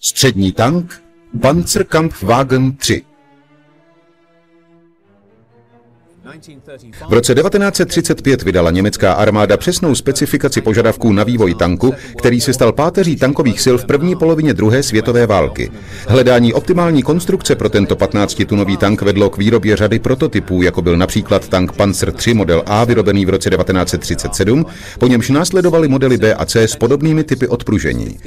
Střední tank Panzerkampfwagen 3. V roce 1935 vydala německá armáda přesnou specifikaci požadavků na vývoj tanku, který se stal páteří tankových sil v první polovině druhé světové války. Hledání optimální konstrukce pro tento 15-tunový tank vedlo k výrobě řady prototypů, jako byl například tank Panzer III model A, vyrobený v roce 1937, po němž následovaly modely B a C s podobnými typy odpružení.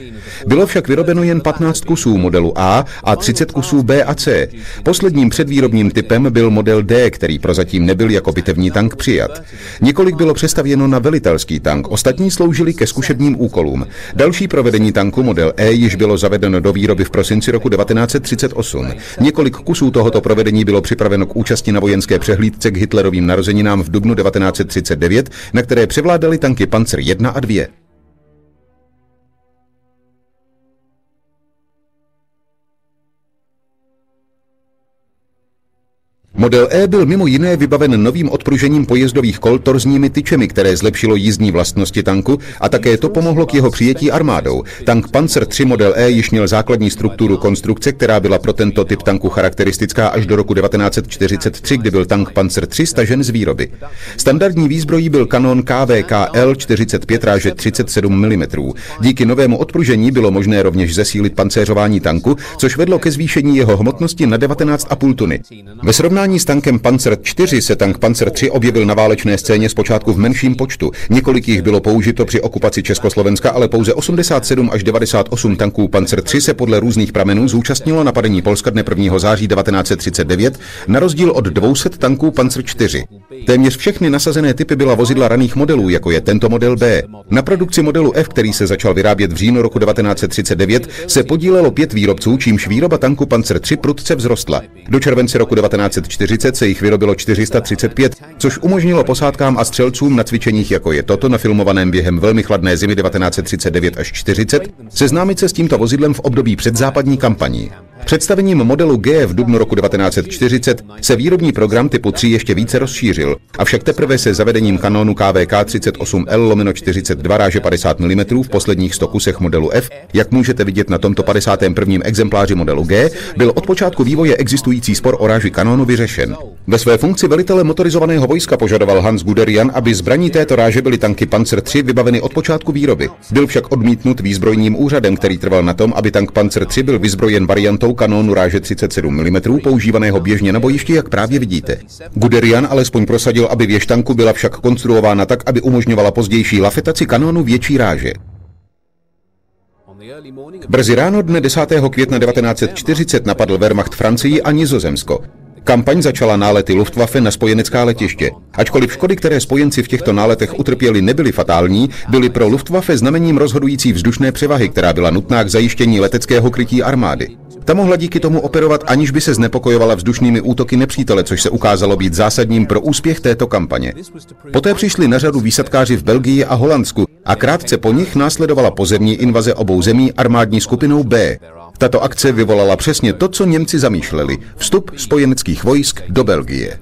Bylo však vyrobeno jen 15 kusů modelu A 30 kusů B a C. Posledním předvýrobním typem byl model D, který prozatím nebyl jako bitevní tank přijat. Několik bylo přestavěno na velitelský tank, ostatní sloužili ke zkušebním úkolům. Další provedení tanku model E již bylo zavedeno do výroby v prosinci roku 1938. Několik kusů tohoto provedení bylo připraveno k účasti na vojenské přehlídce k Hitlerovým narozeninám v dubnu 1939, na které převládaly tanky Panzer 1 a 2. Model E byl mimo jiné vybaven novým odpružením pojezdových kol torzními tyčemi, které zlepšilo jízdní vlastnosti tanku a také to pomohlo k jeho přijetí armádou. Tank Panzer III model E již měl základní strukturu konstrukce, která byla pro tento typ tanku charakteristická až do roku 1943, kdy byl tank Panzer III stažen z výroby. Standardní výzbrojí byl kanon KVKL 45 ráže 37 mm. Díky novému odpružení bylo možné rovněž zesílit pancéřování tanku, což vedlo ke zvýšení jeho hmotnosti na 19,5 tuny. Ve srovnání s tankem Panzer IV se tank Panzer III objevil na válečné scéně zpočátku v menším počtu. Několik jich bylo použito při okupaci Československa, ale pouze 87 až 98 tanků Panzer III se podle různých pramenů zúčastnilo napadení Polska dne 1. září 1939, na rozdíl od 200 tanků Panzer IV. Téměř všechny nasazené typy byla vozidla raných modelů, jako je tento model B. Na produkci modelu F, který se začal vyrábět v říjnu roku 1939, se podílelo 5 výrobců, čímž výroba tanku Panzer III prudce vzrostla. Do července roku 1940 se jich vyrobilo 435, což umožnilo posádkám a střelcům na cvičeních, jako je toto, nafilmovaném během velmi chladné zimy 1939 až 40, seznámit se s tímto vozidlem v období předzápadní kampaní. Představením modelu G v dubnu roku 1940 se výrobní program typu 3 ještě více rozšířil, avšak teprve se zavedením kanónu KVK 38L/42 ráže 50 mm v posledních 100 kusech modelu F, jak můžete vidět na tomto 51. exempláři modelu G, byl od počátku vývoje existující spor o ráži kanónu vyřešen. Ve své funkci velitele motorizovaného vojska požadoval Hans Guderian, aby zbraní této ráže byly tanky Panzer III vybaveny od počátku výroby. Byl však odmítnut výzbrojním úřadem, který trval na tom, aby tank Panzer III byl vyzbrojen variantou kanónu ráže 37 mm, používaného běžně na bojišti, jak právě vidíte. Guderian alespoň prosadil, aby věž tanku byla však konstruována tak, aby umožňovala pozdější lafetaci kanónu větší ráže. Brzy ráno dne 10. května 1940 napadl Wehrmacht Francii a Nizozemsko. Kampaň začala nálety Luftwaffe na spojenecká letiště. Ačkoliv škody, které spojenci v těchto náletech utrpěli, nebyly fatální, byly pro Luftwaffe znamením rozhodující vzdušné převahy, která byla nutná k zajištění leteckého krytí armády. Ta mohla díky tomu operovat, aniž by se znepokojovala vzdušnými útoky nepřítele, což se ukázalo být zásadním pro úspěch této kampaně. Poté přišli na řadu výsadkáři v Belgii a Holandsku a krátce po nich následovala pozemní invaze obou zemí armádní skupinou B. Tato akce vyvolala přesně to, co Němci zamýšleli: vstup spojeneckých vojsk do Belgie.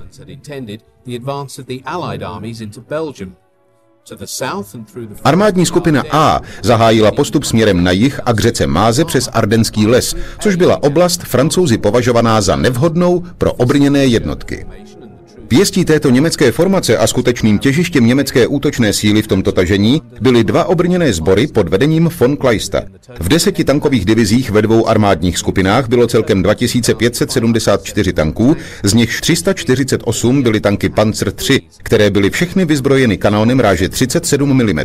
Armádní skupina A zahájila postup směrem na jih a k řece Máze přes Ardenský les, což byla oblast Francouzi považovaná za nevhodnou pro obrněné jednotky. Pěstí této německé formace a skutečným těžištěm německé útočné síly v tomto tažení byly 2 obrněné sbory pod vedením von Kleista. V 10 tankových divizích ve 2 armádních skupinách bylo celkem 2574 tanků, z nichž 348 byly tanky Panzer III, které byly všechny vyzbrojeny kanónem ráže 37 mm.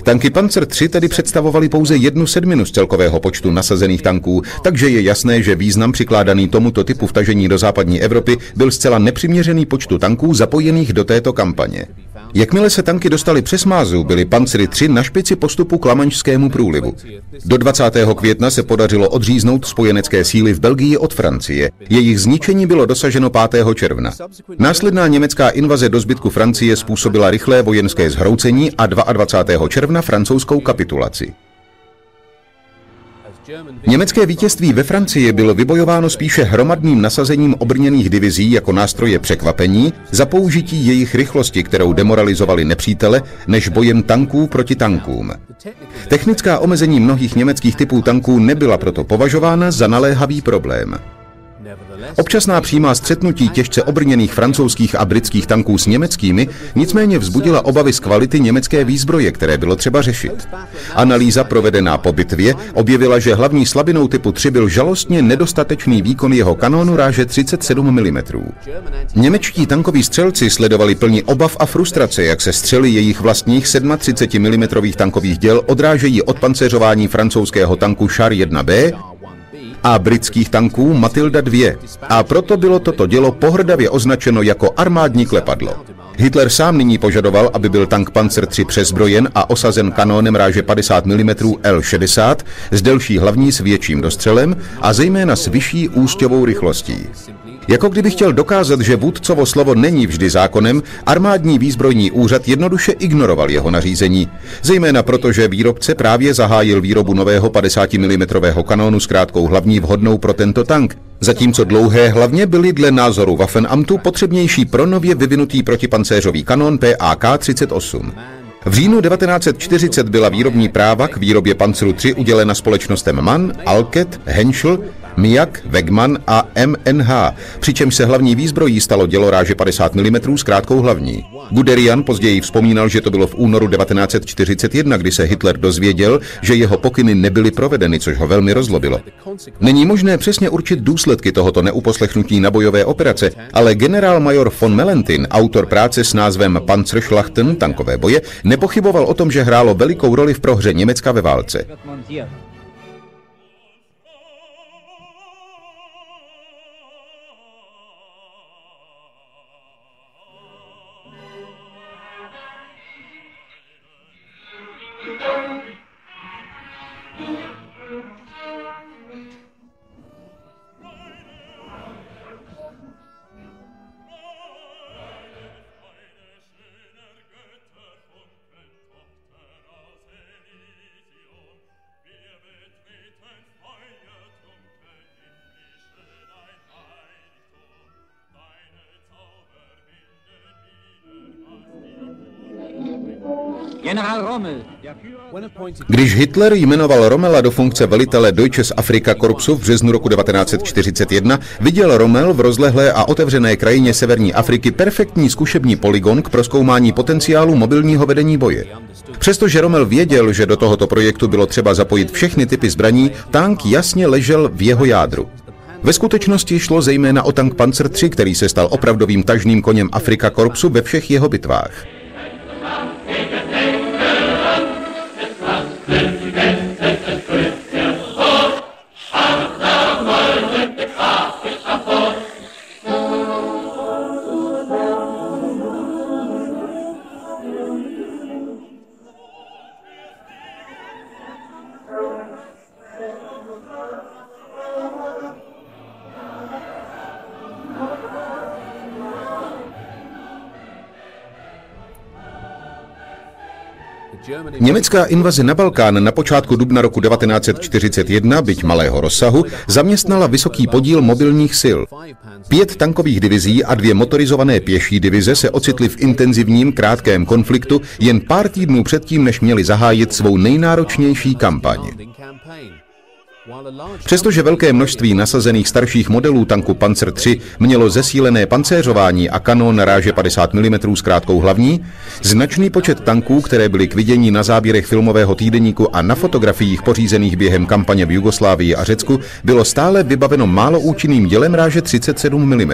Tanky Panzer III tedy představovaly pouze 1/7 z celkového počtu nasazených tanků, takže je jasné, že význam přikládaný tomuto typu vtažení do západní Evropy byl zcela nepřiměřený počtu tanků zapojených do této kampaně. Jakmile se tanky dostaly přes Mázu, byly Panzery III na špici postupu k Lamanšskému průlivu. Do 20. května se podařilo odříznout spojenecké síly v Belgii od Francie. Jejich zničení bylo dosaženo 5. června. Následná německá invaze do zbytku Francie způsobila rychlé vojenské zhroucení a 22. června francouzskou kapitulaci. Německé vítězství ve Francii bylo vybojováno spíše hromadným nasazením obrněných divizí jako nástroje překvapení za použití jejich rychlosti, kterou demoralizovali nepřítele, než bojem tanků proti tankům. Technická omezení mnohých německých typů tanků nebyla proto považována za naléhavý problém. Občasná přímá střetnutí těžce obrněných francouzských a britských tanků s německými nicméně vzbudila obavy z kvality německé výzbroje, které bylo třeba řešit. Analýza provedená po bitvě objevila, že hlavní slabinou typu 3 byl žalostně nedostatečný výkon jeho kanónu ráže 37 mm. Němečtí tankoví střelci sledovali plní obav a frustrace, jak se střely jejich vlastních 37 mm tankových děl odrážejí od pancéřování francouzského tanku Char 1B a britských tanků Matilda II. A proto bylo toto dělo pohrdavě označeno jako armádní klepadlo. Hitler sám nyní požadoval, aby byl tank Panzer III přezbrojen a osazen kanónem ráže 50 mm L60 s delší hlavní s větším dostřelem a zejména s vyšší úsťovou rychlostí. Jako kdyby chtěl dokázat, že vůdcovo slovo není vždy zákonem, armádní výzbrojní úřad jednoduše ignoroval jeho nařízení. Zejména proto, že výrobce právě zahájil výrobu nového 50 mm kanónu s krátkou hlavní vhodnou pro tento tank, zatímco dlouhé hlavně byly dle názoru Waffenamtu potřebnější pro nově vyvinutý protipancéřový kanón PAK-38. V říjnu 1940 byla výrobní práva k výrobě Panzeru III udělena společnostem MAN, Alket, Henschel, Miak, Wegmann a MNH, přičemž se hlavní výzbrojí stalo dělo ráže 50 mm s krátkou hlavní. Guderian později vzpomínal, že to bylo v únoru 1941, kdy se Hitler dozvěděl, že jeho pokyny nebyly provedeny, což ho velmi rozlobilo. Není možné přesně určit důsledky tohoto neuposlechnutí na bojové operace, ale generálmajor von Mellenthin, autor práce s názvem Panzerschlachten, tankové boje, nepochyboval o tom, že hrálo velikou roli v prohře Německa ve válce. Když Hitler jmenoval Rommela do funkce velitele Deutsches Afrika Korpsu v březnu roku 1941, viděl Rommel v rozlehlé a otevřené krajině severní Afriky perfektní zkušební polygon k prozkoumání potenciálu mobilního vedení boje. Přestože Rommel věděl, že do tohoto projektu bylo třeba zapojit všechny typy zbraní, tank jasně ležel v jeho jádru. Ve skutečnosti šlo zejména o tank Panzer III, který se stal opravdovým tažným koněm Afrika Korpsu ve všech jeho bitvách. Německá invaze na Balkán na počátku dubna roku 1941, byť malého rozsahu, zaměstnala vysoký podíl mobilních sil. 5 tankových divizí a 2 motorizované pěší divize se ocitly v intenzivním krátkém konfliktu jen pár týdnů předtím, než měli zahájit svou nejnáročnější kampaň. Přestože velké množství nasazených starších modelů tanku Panzer III mělo zesílené pancéřování a kanón ráže 50 mm s krátkou hlavní, značný počet tanků, které byly k vidění na záběrech filmového týdeníku a na fotografiích pořízených během kampaně v Jugoslávii a Řecku, bylo stále vybaveno málo účinným dělem ráže 37 mm.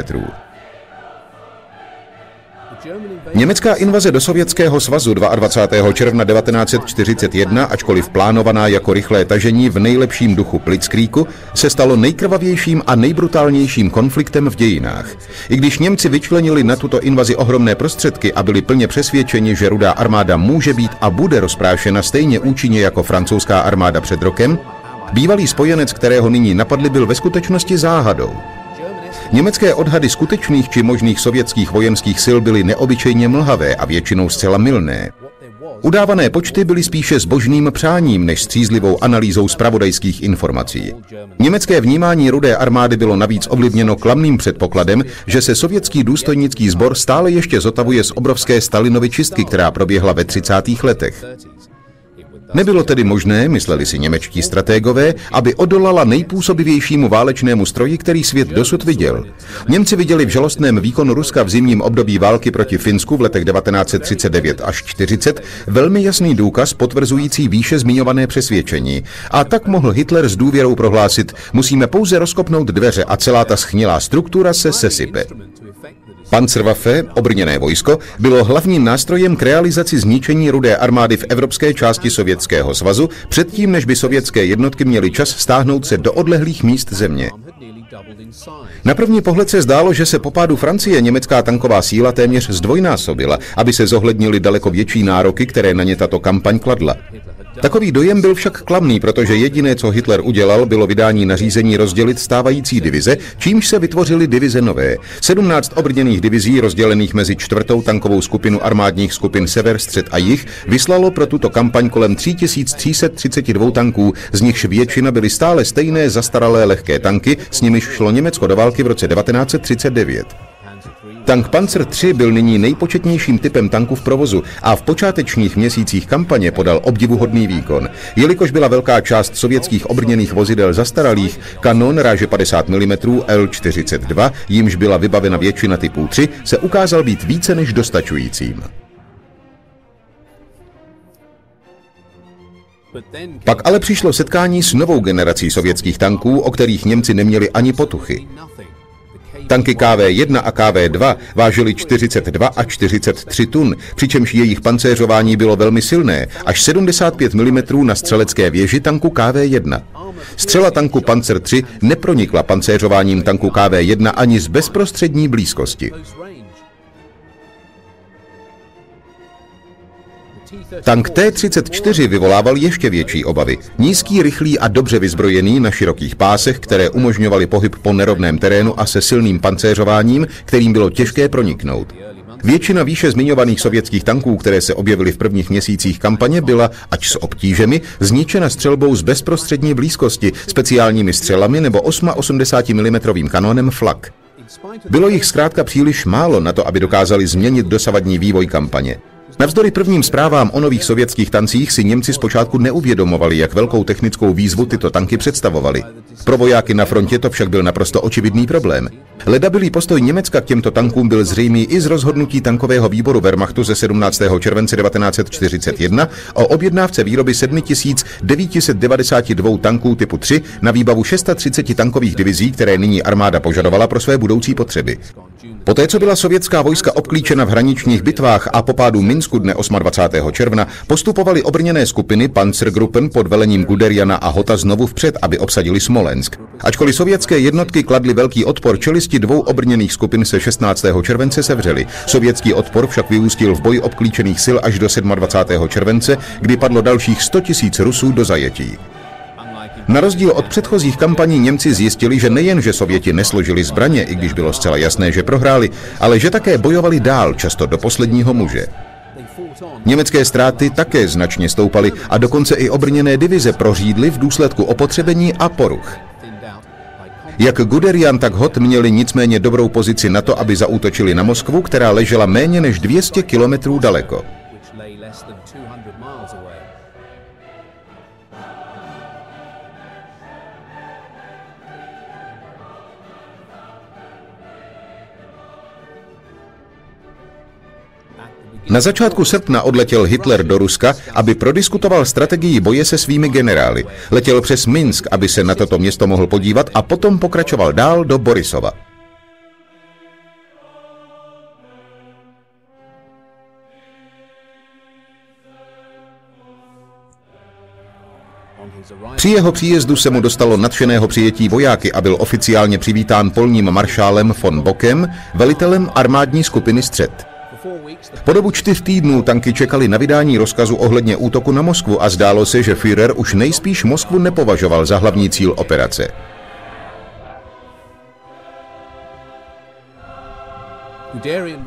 Německá invaze do Sovětského svazu 22. června 1941, ačkoliv plánovaná jako rychlé tažení v nejlepším duchu Blitzkriegu, se stalo nejkrvavějším a nejbrutálnějším konfliktem v dějinách. I když Němci vyčlenili na tuto invazi ohromné prostředky a byli plně přesvědčeni, že Rudá armáda může být a bude rozprášena stejně účinně jako francouzská armáda před rokem, bývalý spojenec, kterého nyní napadli, byl ve skutečnosti záhadou. Německé odhady skutečných či možných sovětských vojenských sil byly neobyčejně mlhavé a většinou zcela mylné. Udávané počty byly spíše zbožným přáním než střízlivou analýzou zpravodajských informací. Německé vnímání Rudé armády bylo navíc ovlivněno klamným předpokladem, že se sovětský důstojnický sbor stále ještě zotavuje z obrovské Stalinovy čistky, která proběhla ve 30. letech. Nebylo tedy možné, mysleli si němečtí stratégové, aby odolala nejpůsobivějšímu válečnému stroji, který svět dosud viděl. Němci viděli v žalostném výkonu Ruska v zimním období války proti Finsku v letech 1939 až 40 velmi jasný důkaz potvrzující výše zmiňované přesvědčení. A tak mohl Hitler s důvěrou prohlásit: musíme pouze rozkopnout dveře a celá ta schnilá struktura se sesype. Panzerwaffe, obrněné vojsko, bylo hlavním nástrojem k realizaci zničení Rudé armády v evropské části Sovětského svazu předtím, než by sovětské jednotky měly čas stáhnout se do odlehlých míst země. Na první pohled se zdálo, že se po pádu Francie německá tanková síla téměř zdvojnásobila, aby se zohlednily daleko větší nároky, které na ně tato kampaň kladla. Takový dojem byl však klamný, protože jediné, co Hitler udělal, bylo vydání nařízení rozdělit stávající divize, čímž se vytvořily divize nové. 17 obrněných divizí rozdělených mezi 4. tankovou skupinu armádních skupin Sever, Střed a Jih vyslalo pro tuto kampaň kolem 3332 tanků, z nichž většina byly stále stejné zastaralé lehké tanky, s nimiž šlo Německo do války v roce 1939. Tank Panzer III byl nyní nejpočetnějším typem tanku v provozu a v počátečních měsících kampaně podal obdivuhodný výkon. Jelikož byla velká část sovětských obrněných vozidel zastaralých, kanon ráže 50 mm L-42, jímž byla vybavena většina typů 3, se ukázal být více než dostačujícím. Pak ale přišlo setkání s novou generací sovětských tanků, o kterých Němci neměli ani potuchy. Tanky KV-1 a KV-2 vážily 42 a 43 tun, přičemž jejich pancéřování bylo velmi silné, až 75 mm na střelecké věži tanku KV-1. Střela tanku Panzer III nepronikla pancéřováním tanku KV-1 ani z bezprostřední blízkosti. Tank T-34 vyvolával ještě větší obavy. Nízký, rychlý a dobře vyzbrojený na širokých pásech, které umožňovaly pohyb po nerovném terénu a se silným pancéřováním, kterým bylo těžké proniknout. Většina výše zmiňovaných sovětských tanků, které se objevily v prvních měsících kampaně, byla, ač s obtížemi, zničena střelbou z bezprostřední blízkosti, speciálními střelami nebo 88 mm kanónem Flak. Bylo jich zkrátka příliš málo na to, aby dokázali změnit dosavadní vývoj kampaně. Navzdory prvním zprávám o nových sovětských tancích si Němci zpočátku neuvědomovali, jak velkou technickou výzvu tyto tanky představovaly. Pro vojáky na frontě to však byl naprosto očividný problém. Ledabilý postoj Německa k těmto tankům byl zřejmý i z rozhodnutí tankového výboru Wehrmachtu ze 17. července 1941 o objednávce výroby 7992 tanků typu 3 na výbavu 630 tankových divizí, které nyní armáda požadovala pro své budoucí potřeby. Poté, co byla sovětská vojska obklíčena v hraničních bitvách a po pádu Minsku dne 28. června, postupovaly obrněné skupiny Panzergruppen pod velením Guderiana a Hota znovu vpřed, aby obsadili Smolensk. Ačkoliv sovětské jednotky kladly velký odpor, čelisti dvou obrněných skupin se 16. července sevřeli. Sovětský odpor však vyústil v boj obklíčených sil až do 27. července, kdy padlo dalších 100 000 Rusů do zajetí. Na rozdíl od předchozích kampaní Němci zjistili, že nejen, že Sověti nesložili zbraně, i když bylo zcela jasné, že prohráli, ale že také bojovali dál, často do posledního muže. Německé ztráty také značně stoupaly a dokonce i obrněné divize prořídly v důsledku opotřebení a poruch. Jak Guderian, tak Hot měli nicméně dobrou pozici na to, aby zaútočili na Moskvu, která ležela méně než 200 kilometrů daleko. Na začátku srpna odletěl Hitler do Ruska, aby prodiskutoval strategii boje se svými generály. Letěl přes Minsk, aby se na toto město mohl podívat, a potom pokračoval dál do Borisova. Při jeho příjezdu se mu dostalo nadšeného přijetí vojáky a byl oficiálně přivítán polním maršálem von Bockem, velitelem armádní skupiny Střed. Po dobu 4 týdnů tanky čekaly na vydání rozkazu ohledně útoku na Moskvu a zdálo se, že Führer už nejspíš Moskvu nepovažoval za hlavní cíl operace.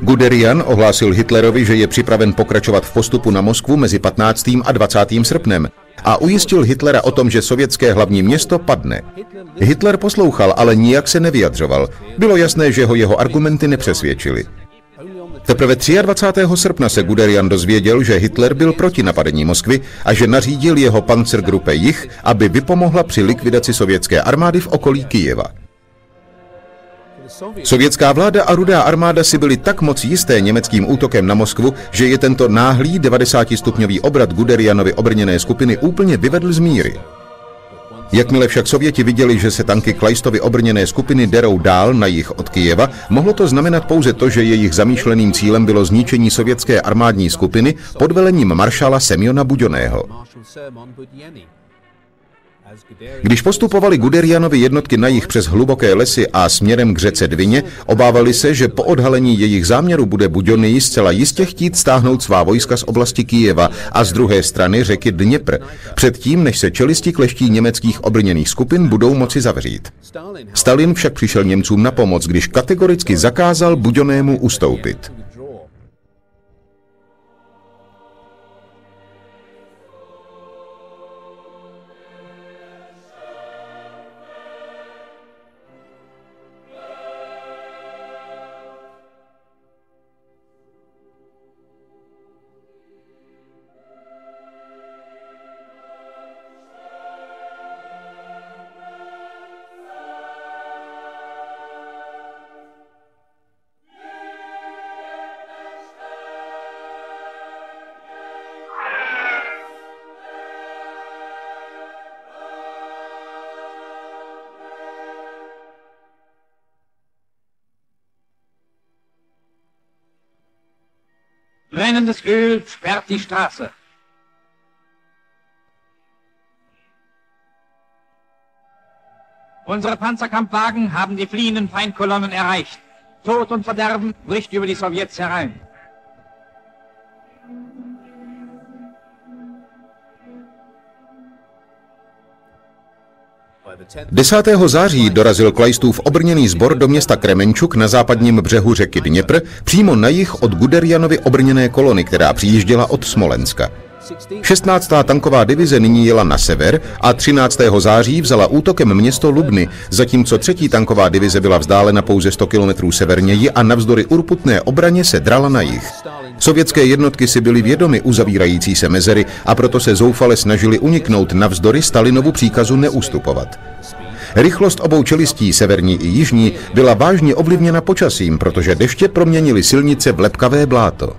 Guderian ohlásil Hitlerovi, že je připraven pokračovat v postupu na Moskvu mezi 15. a 20. srpnem a ujistil Hitlera o tom, že sovětské hlavní město padne. Hitler poslouchal, ale nijak se nevyjadřoval. Bylo jasné, že ho jeho argumenty nepřesvědčily. Teprve 23. srpna se Guderian dozvěděl, že Hitler byl proti napadení Moskvy a že nařídil jeho Panzergruppe Jih, aby vypomohla při likvidaci sovětské armády v okolí Kyjeva. Sovětská vláda a Rudá armáda si byli tak moc jisté německým útokem na Moskvu, že je tento náhlý 90-stupňový obrat Guderianovy obrněné skupiny úplně vyvedl z míry. Jakmile však Sověti viděli, že se tanky Kleistovy obrněné skupiny derou dál na jih od Kyjeva, mohlo to znamenat pouze to, že jejich zamýšleným cílem bylo zničení sovětské armádní skupiny pod velením maršala Semjona Buďonného. Když postupovali Guderianovy jednotky na jih přes hluboké lesy a směrem k řece Dvině, obávali se, že po odhalení jejich záměru bude Buďonný zcela jistě chtít stáhnout svá vojska z oblasti Kyjeva a z druhé strany řeky Dněpr, předtím, než se čelisti kleští německých obrněných skupin budou moci zavřít. Stalin však přišel Němcům na pomoc, když kategoricky zakázal Buďonnému ustoupit. Brennendes Öl sperrt die Straße. Unsere Panzerkampfwagen haben die fliehenden Feindkolonnen erreicht. Tod und Verderben bricht über die Sowjets herein. 10. září dorazil Kleistův obrněný sbor do města Kremenčuk na západním břehu řeky Dněpr, přímo na jih od Guderianovy obrněné kolony, která přijížděla od Smolenska. 16. tanková divize nyní jela na sever a 13. září vzala útokem město Lubny, zatímco 3. tanková divize byla vzdálena pouze 100 kilometrů severněji a navzdory urputné obraně se drala na jih. Sovětské jednotky si byly vědomy uzavírající se mezery a proto se zoufale snažili uniknout navzdory Stalinovu příkazu neustupovat. Rychlost obou čelistí, severní i jižní, byla vážně ovlivněna počasím, protože deště proměnily silnice v lepkavé bláto.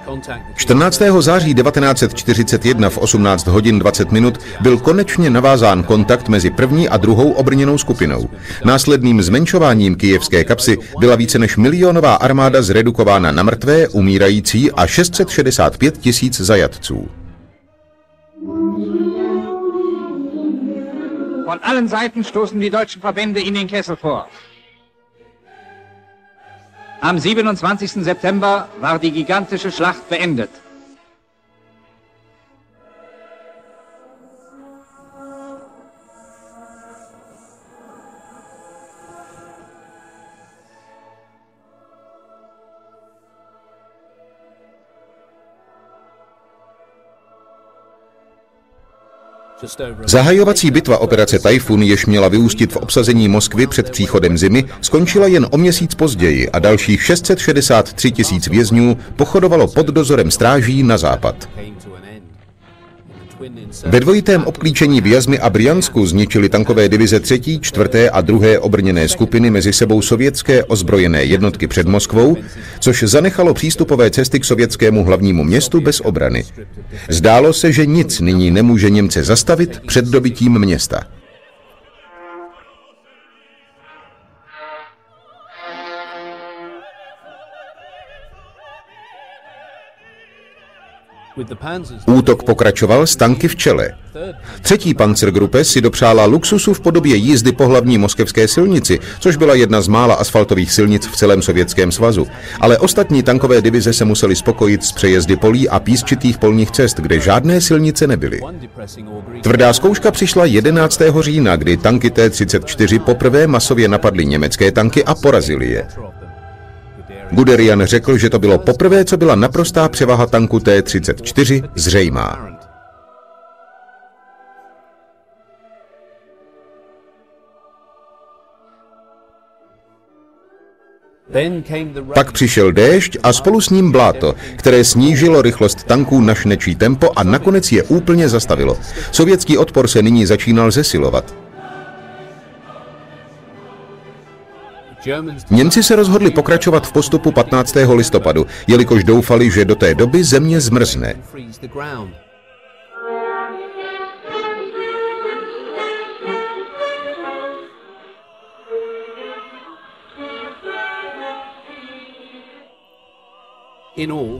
Kontakt. 14. září 1941 v 18 hodin 20 minut byl konečně navázán kontakt mezi první a druhou obrněnou skupinou. Následným zmenšováním kyjevské kapsy byla více než milionová armáda zredukována na mrtvé, umírající a 665 000 zajatců. Von allen Seiten stoßen die deutschen Verbände in den Kessel vor. Am 27. September war die gigantische Schlacht beendet. Zahajovací bitva operace Tajfun, jež měla vyústit v obsazení Moskvy před příchodem zimy, skončila jen o měsíc později a dalších 663 000 vězňů pochodovalo pod dozorem stráží na západ. Ve dvojitém obklíčení v Jazmy a Briansku zničily tankové divize 3., 4. a 2. obrněné skupiny mezi sebou sovětské ozbrojené jednotky před Moskvou, což zanechalo přístupové cesty k sovětskému hlavnímu městu bez obrany. Zdálo se, že nic nyní nemůže Němce zastavit před dobytím města. Útok pokračoval s tanky v čele. 3. Panzergruppe si dopřála luxusu v podobě jízdy po hlavní moskevské silnici, což byla jedna z mála asfaltových silnic v celém Sovětském svazu. Ale ostatní tankové divize se musely spokojit s přejezdy polí a písčitých polních cest, kde žádné silnice nebyly. Tvrdá zkouška přišla 11. října, kdy tanky T-34 poprvé masově napadly německé tanky a porazily je. Guderian řekl, že to bylo poprvé, co byla naprostá převaha tanku T-34 zřejmá. Pak přišel déšť a spolu s ním bláto, které snížilo rychlost tanků na šnečí tempo a nakonec je úplně zastavilo. Sovětský odpor se nyní začínal zesilovat. Němci se rozhodli pokračovat v postupu 15. listopadu, jelikož doufali, že do té doby země zmrzne.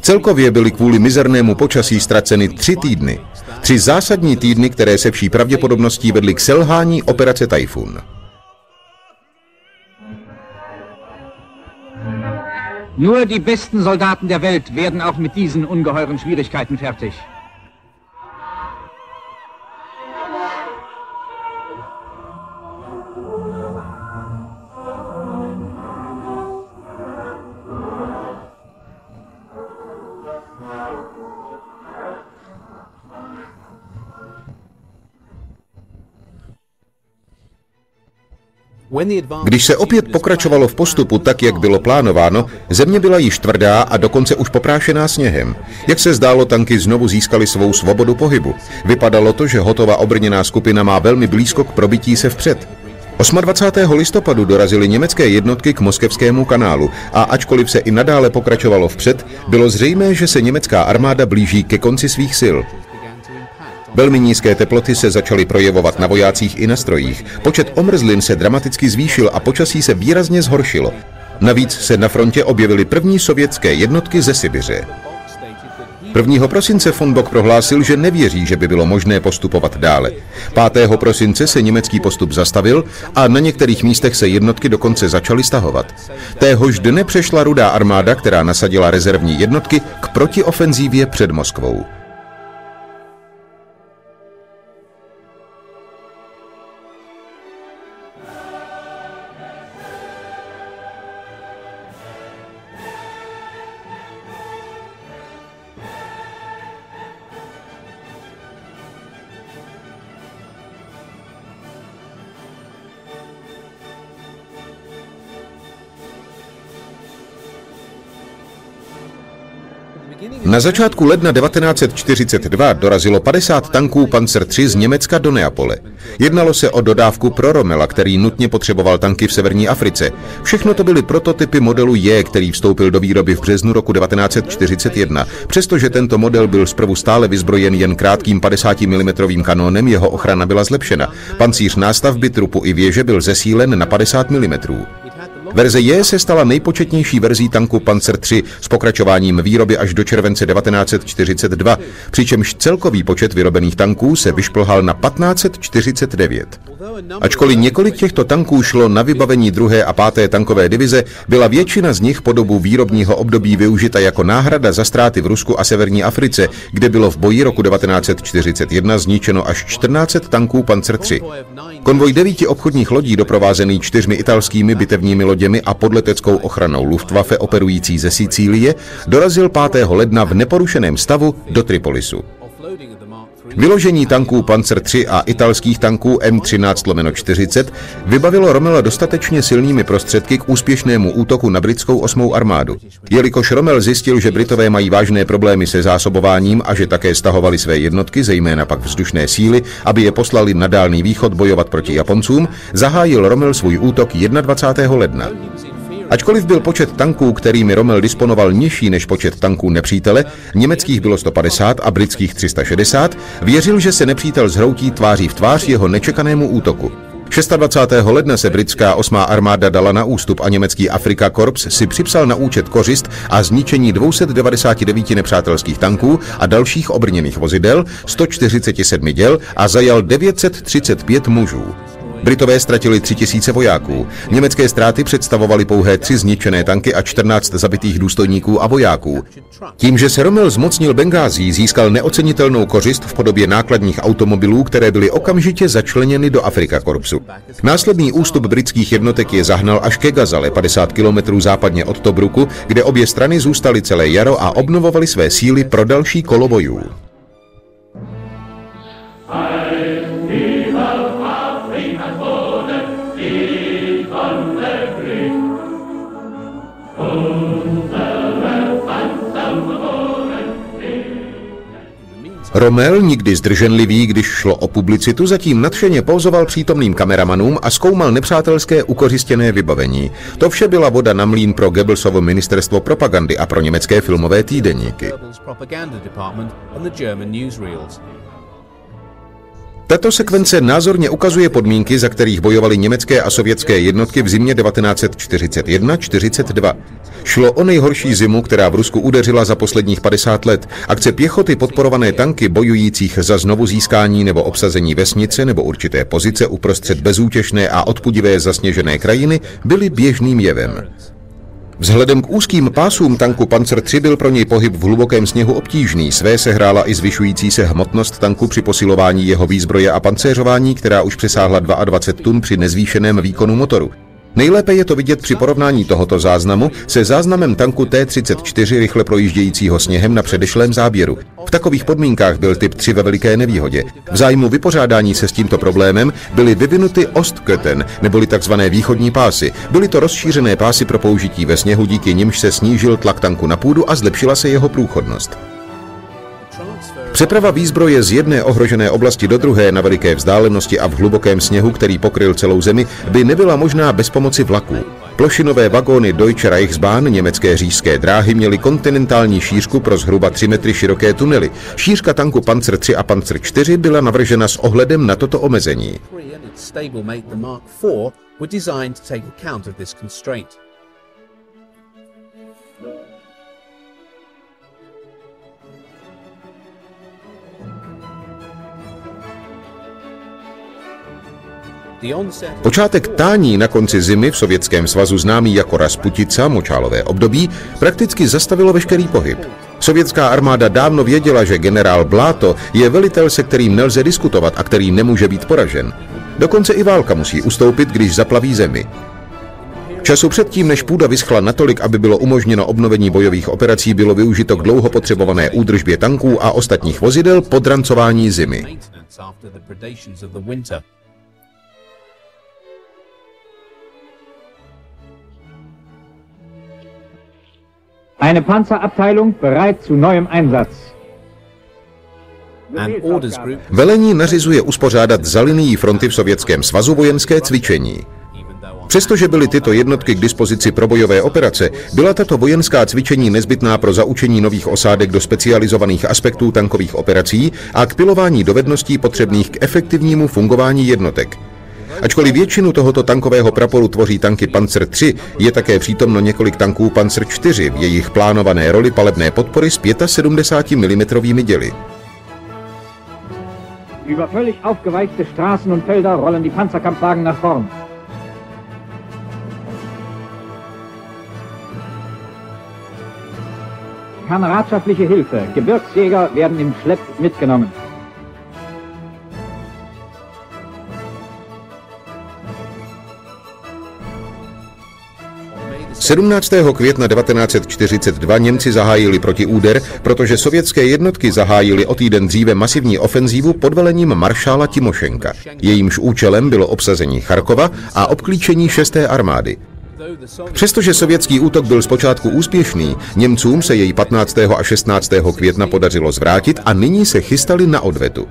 Celkově byly kvůli mizernému počasí ztraceny 3 týdny. 3 zásadní týdny, které se vší pravděpodobností vedly k selhání operace Tajfun. Nur die besten Soldaten der Welt werden auch mit diesen ungeheuren Schwierigkeiten fertig. Když se opět pokračovalo v postupu tak, jak bylo plánováno, země byla již tvrdá a dokonce už poprášená sněhem. Jak se zdálo, tanky znovu získaly svou svobodu pohybu. Vypadalo to, že hotová obrněná skupina má velmi blízko k probití se vpřed. 28. listopadu dorazily německé jednotky k Moskevskému kanálu a ačkoliv se i nadále pokračovalo vpřed, bylo zřejmé, že se německá armáda blíží ke konci svých sil. Velmi nízké teploty se začaly projevovat na vojácích i na strojích. Počet omrzlin se dramaticky zvýšil a počasí se výrazně zhoršilo. Navíc se na frontě objevily první sovětské jednotky ze Sibiře. 1. prosince von Bock prohlásil, že nevěří, že by bylo možné postupovat dále. 5. prosince se německý postup zastavil a na některých místech se jednotky dokonce začaly stahovat. Téhož dne přešla Rudá armáda, která nasadila rezervní jednotky, k protiofenzívě před Moskvou. Na začátku ledna 1942 dorazilo 50 tanků Panzer III z Německa do Neapole. Jednalo se o dodávku pro Rommela, který nutně potřeboval tanky v severní Africe. Všechno to byly prototypy modelu J, který vstoupil do výroby v březnu roku 1941. Přestože tento model byl zprvu stále vyzbrojen jen krátkým 50 mm kanónem, jeho ochrana byla zlepšena. Pancíř nástavby, trupu i věže byl zesílen na 50 mm. Verze J se stala nejpočetnější verzí tanku Panzer III s pokračováním výroby až do července 1942, přičemž celkový počet vyrobených tanků se vyšplhal na 1549. Ačkoliv několik těchto tanků šlo na vybavení 2. a 5. tankové divize, byla většina z nich po dobu výrobního období využita jako náhrada za ztráty v Rusku a severní Africe, kde bylo v boji roku 1941 zničeno až 1400 tanků Panzer III. Konvoj 9 obchodních lodí doprovázený 4 italskými bitevními loděmi a podleteckou ochranou Luftwaffe operující ze Sicílie dorazil 5. ledna v neporušeném stavu do Tripolisu. Vyložení tanků Panzer III a italských tanků M13/40 vybavilo Rommela dostatečně silnými prostředky k úspěšnému útoku na britskou 8. armádu. Jelikož Rommel zjistil, že Britové mají vážné problémy se zásobováním a že také stahovali své jednotky, zejména pak vzdušné síly, aby je poslali na Dálný východ bojovat proti Japoncům, zahájil Rommel svůj útok 21. ledna. Ačkoliv byl počet tanků, kterými Rommel disponoval, nižší než počet tanků nepřítele, německých bylo 150 a britských 360, věřil, že se nepřítel zhroutí tváří v tvář jeho nečekanému útoku. 26. ledna se britská 8. armáda dala na ústup a německý Afrika Korps si připsal na účet kořist a zničení 299 nepřátelských tanků a dalších obrněných vozidel, 147 děl a zajal 935 mužů. Britové ztratili 3000 vojáků. Německé ztráty představovaly pouhé 3 zničené tanky a 14 zabitých důstojníků a vojáků. Tím, že se Rommel zmocnil Bengází, získal neocenitelnou kořist v podobě nákladních automobilů, které byly okamžitě začleněny do Afrika Korpsu. Následný ústup britských jednotek je zahnal až ke Gazale, 50 kilometrů západně od Tobruku, kde obě strany zůstaly celé jaro a obnovovaly své síly pro další kolo bojů. Rommel, nikdy zdrženlivý, když šlo o publicitu, zatím nadšeně pózoval přítomným kameramanům a zkoumal nepřátelské ukořistěné vybavení. To vše byla voda na mlýn pro Goebbelsovo ministerstvo propagandy a pro německé filmové týdeníky. Tato sekvence názorně ukazuje podmínky, za kterých bojovaly německé a sovětské jednotky v zimě 1941-42. Šlo o nejhorší zimu, která v Rusku udeřila za posledních 50 let. Akce pěchoty podporované tanky bojujících za znovu získání nebo obsazení vesnice nebo určité pozice uprostřed bezútěšné a odpudivé zasněžené krajiny byly běžným jevem. Vzhledem k úzkým pásům tanku Panzer III byl pro něj pohyb v hlubokém sněhu obtížný. Své se hrála i zvyšující se hmotnost tanku při posilování jeho výzbroje a pancéřování, která už přesáhla 22 tun při nezvýšeném výkonu motoru. Nejlépe je to vidět při porovnání tohoto záznamu se záznamem tanku T-34 rychle projíždějícího sněhem na předešlém záběru. V takových podmínkách byl typ 3 ve veliké nevýhodě. V zájmu vypořádání se s tímto problémem byly vyvinuty Ostköten, neboli takzvané východní pásy. Byly to rozšířené pásy pro použití ve sněhu, díky nimž se snížil tlak tanku na půdu a zlepšila se jeho průchodnost. Přeprava výzbroje z jedné ohrožené oblasti do druhé na veliké vzdálenosti a v hlubokém sněhu, který pokryl celou zemi, by nebyla možná bez pomoci vlaků. Plošinové vagóny Deutsche Reichsbahn, německé říšské dráhy, měly kontinentální šířku pro zhruba 3 metry široké tunely. Šířka tanku Panzer III a Panzer IV byla navržena s ohledem na toto omezení. Počátek tání na konci zimy v Sovětském svazu, známý jako Rasputica, močálové období, prakticky zastavilo veškerý pohyb. Sovětská armáda dávno věděla, že generál Bláto je velitel, se kterým nelze diskutovat a který nemůže být poražen. Dokonce i válka musí ustoupit, když zaplaví zemi. Času předtím, než půda vyschla natolik, aby bylo umožněno obnovení bojových operací, bylo využito k dlouho potřebované údržbě tanků a ostatních vozidel po drancování zimy. Eine Panzerabteilung bereit zu neuem Einsatz. Velení nařizuje uspořádat za linií fronty v Sovětském svazu vojenské cvičení. Přestože byly tyto jednotky k dispozici pro bojové operace, byla tato vojenská cvičení nezbytná pro zaučení nových osádek do specializovaných aspektů tankových operací a k pilování dovedností potřebných k efektivnímu fungování jednotek. Ačkoliv většinu tohoto tankového praporu tvoří tanky Panzer III, je také přítomno několik tanků Panzer IV v jejich plánované roli palebné podpory s 75 mm děly. Über völlig aufgeweichte Straßen und Felder rollen die Panzerkampfwagen nach vorn. Kameradschaftliche Hilfe. Gebirgsjäger werden im Schlepp mitgenommen. 17. května 1942 Němci zahájili protiúder, protože sovětské jednotky zahájily o týden dříve masivní ofenzívu pod velením maršála Timošenka. Jejímž účelem bylo obsazení Charkova a obklíčení 6. armády. Přestože sovětský útok byl zpočátku úspěšný, Němcům se jej 15. a 16. května podařilo zvrátit a nyní se chystali na odvetu.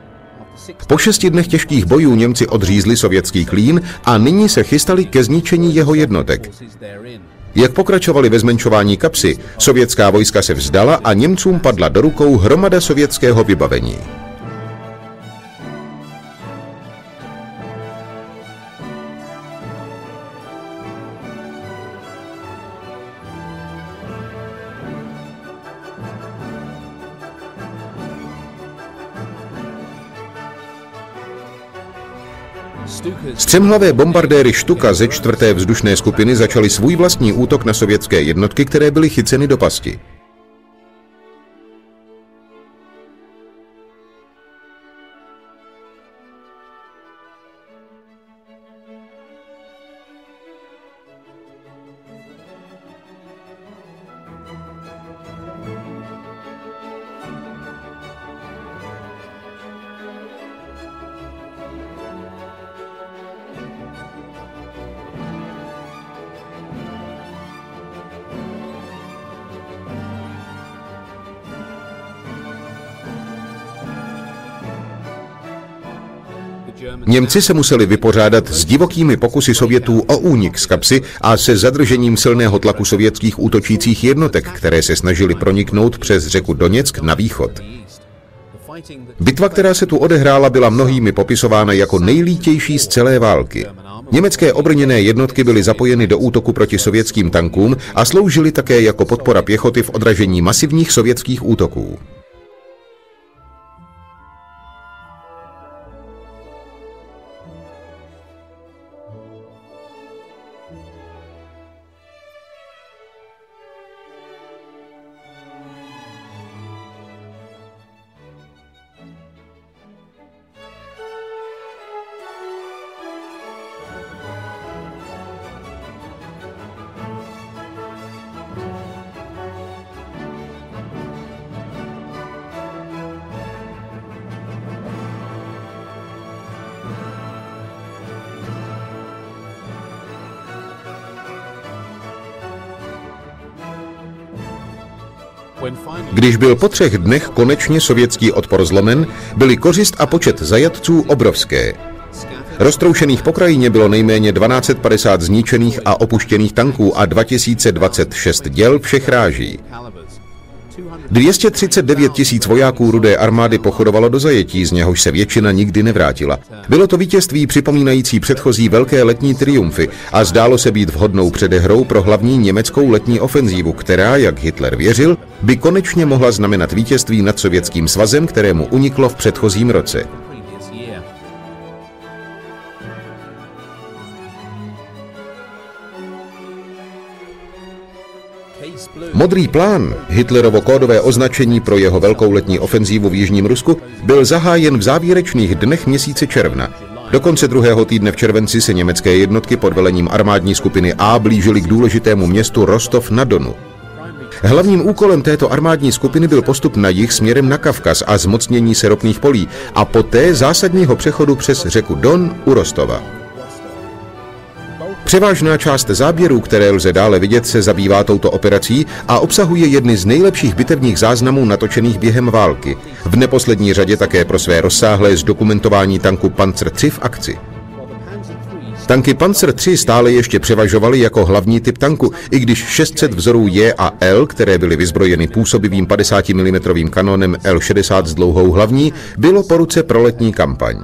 Po 6 dnech těžkých bojů Němci odřízli sovětský Klín a nyní se chystali ke zničení jeho jednotek. Jak pokračovali ve zmenšování kapsy, sovětská vojska se vzdala a Němcům padla do rukou hromada sovětského vybavení. Střemhlavé bombardéry Štuka ze 4. vzdušné skupiny začaly svůj vlastní útok na sovětské jednotky, které byly chyceny do pasti. Němci se museli vypořádat s divokými pokusy Sovětů o únik z kapsy a se zadržením silného tlaku sovětských útočících jednotek, které se snažily proniknout přes řeku Doněck na východ. Bitva, která se tu odehrála, byla mnohými popisována jako nejlítější z celé války. Německé obrněné jednotky byly zapojeny do útoku proti sovětským tankům a sloužily také jako podpora pěchoty v odražení masivních sovětských útoků. Když byl po 3 dnech konečně sovětský odpor zlomen, byly kořist a počet zajatců obrovské. Roztroušených po krajině bylo nejméně 1250 zničených a opuštěných tanků a 2026 děl všech ráží. 239 000 vojáků Rudé armády pochodovalo do zajetí, z něhož se většina nikdy nevrátila. Bylo to vítězství připomínající předchozí velké letní triumfy a zdálo se být vhodnou předehrou pro hlavní německou letní ofenzívu, která, jak Hitler věřil, by konečně mohla znamenat vítězství nad Sovětským svazem, kterému uniklo v předchozím roce. Modrý plán, Hitlerovo kódové označení pro jeho velkou letní ofenzívu v jižním Rusku, byl zahájen v závěrečných dnech měsíce června. Do konce 2. týdne v červenci se německé jednotky pod velením armádní skupiny A blížily k důležitému městu Rostov na Donu. Hlavním úkolem této armádní skupiny byl postup na jih směrem na Kavkaz a zmocnění se ropných polí a poté zásadního přechodu přes řeku Don u Rostova. Převážná část záběrů, které lze dále vidět, se zabývá touto operací a obsahuje jedny z nejlepších bitevních záznamů natočených během války. V neposlední řadě také pro své rozsáhlé zdokumentování tanku Panzer III v akci. Tanky Panzer III stále ještě převažovaly jako hlavní typ tanku, i když 600 vzorů J a L, které byly vyzbrojeny působivým 50 mm kanónem L60 s dlouhou hlavní, bylo po ruce pro letní kampaň.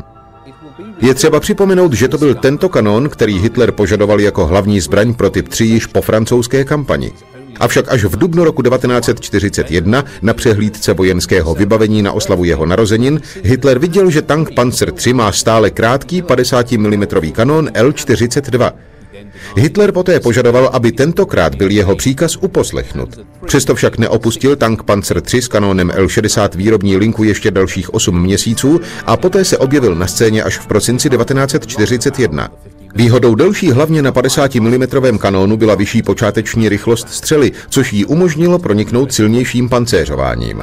Je třeba připomenout, že to byl tento kanón, který Hitler požadoval jako hlavní zbraň pro typ 3 již po francouzské kampani. Avšak až v dubnu roku 1941 na přehlídce vojenského vybavení na oslavu jeho narozenin Hitler viděl, že tank Panzer III má stále krátký 50 mm kanón L42. Hitler poté požadoval, aby tentokrát byl jeho příkaz uposlechnut. Přesto však neopustil tank Panzer III s kanónem L60 výrobní linku ještě dalších 8 měsíců a poté se objevil na scéně až v prosinci 1941. Výhodou delší hlavně na 50 mm kanónu byla vyšší počáteční rychlost střely, což jí umožnilo proniknout silnějším pancéřováním.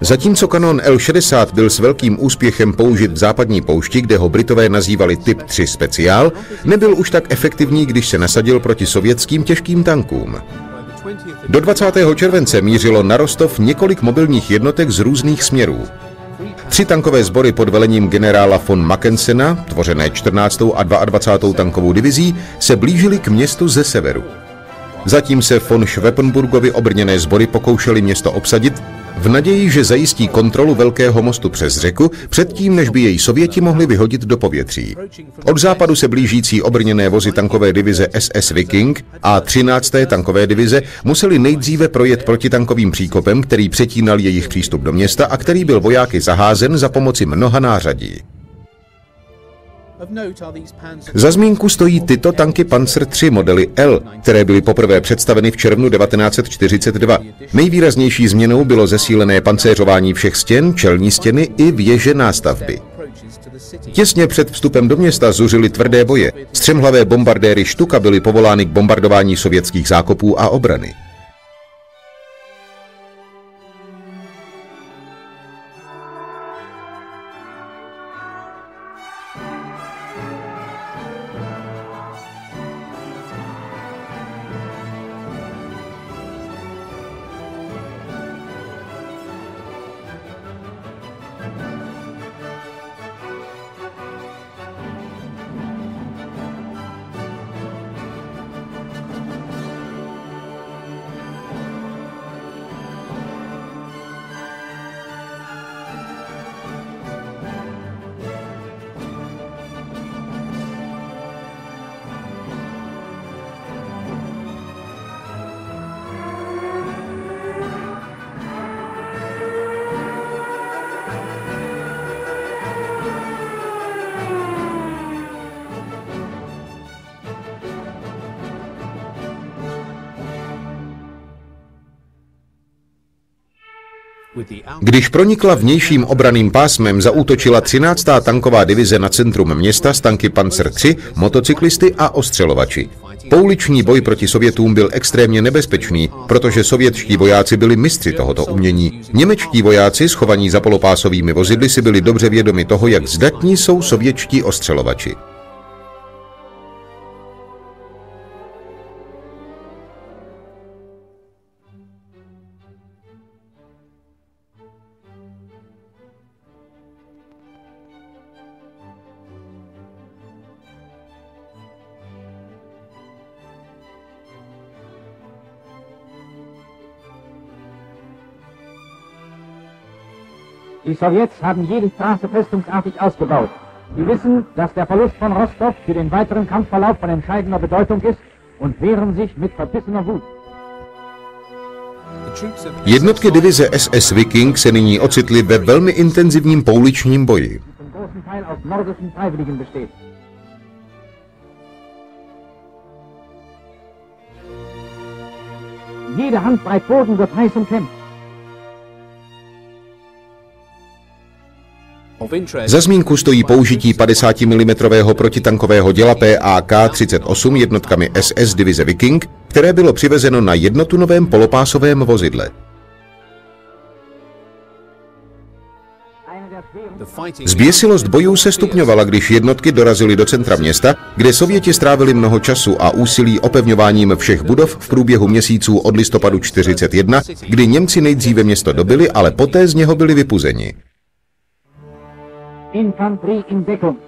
Zatímco kanon L-60 byl s velkým úspěchem použit v západní poušti, kde ho Britové nazývali Typ 3 speciál, nebyl už tak efektivní, když se nasadil proti sovětským těžkým tankům. Do 20. července mířilo na Rostov několik mobilních jednotek z různých směrů. 3 tankové sbory pod velením generála von Mackensena, tvořené 14. a 22. tankovou divizí, se blížily k městu ze severu. Zatím se von Schweppenburgovy obrněné sbory pokoušely město obsadit v naději, že zajistí kontrolu velkého mostu přes řeku předtím, než by jej Sověti mohli vyhodit do povětří. Od západu se blížící obrněné vozy tankové divize SS Viking a 13. tankové divize museli nejdříve projet protitankovým příkopem, který přetínal jejich přístup do města a který byl vojáky zaházen za pomoci mnoha nářadí. Za zmínku stojí tyto tanky Panzer III modely L, které byly poprvé představeny v červnu 1942. Nejvýraznější změnou bylo zesílené pancéřování všech stěn, čelní stěny i věže nástavby. Těsně před vstupem do města zuřily tvrdé boje. Střemhlavé bombardéry Štuka byly povolány k bombardování sovětských zákopů a obrany. Když pronikla vnějším obranným pásmem, zaútočila 13. tanková divize na centrum města s tanky Panzer III, motocyklisty a ostřelovači. Pouliční boj proti Sovětům byl extrémně nebezpečný, protože sovětští vojáci byli mistři tohoto umění. Němečtí vojáci, schovaní za polopásovými vozidly, si byli dobře vědomi toho, jak zdatní jsou sovětští ostřelovači. Die Sowjets haben jede Straße festungsartig ausgebaut. Sie wissen, dass der Verlust von Rostov für den weiteren Kampfverlauf von entscheidender Bedeutung ist und wehren sich mit verbissener Wut. Jednotky divize SS Viking se nyní ocitly ve velmi intenzivním pouličním boji. Jede Handbreit Boden wird heiß umkämpft. Za zmínku stojí použití 50 mm protitankového děla PAK-38 jednotkami SS divize Viking, které bylo přivezeno na jednotunovém polopásovém vozidle. Zběsilost bojů se stupňovala, když jednotky dorazily do centra města, kde Sověti strávili mnoho času a úsilí opevňováním všech budov v průběhu měsíců od listopadu 1941, kdy Němci nejdříve město dobyli, ale poté z něho byli vypuzeni. Infanterie in Deckung.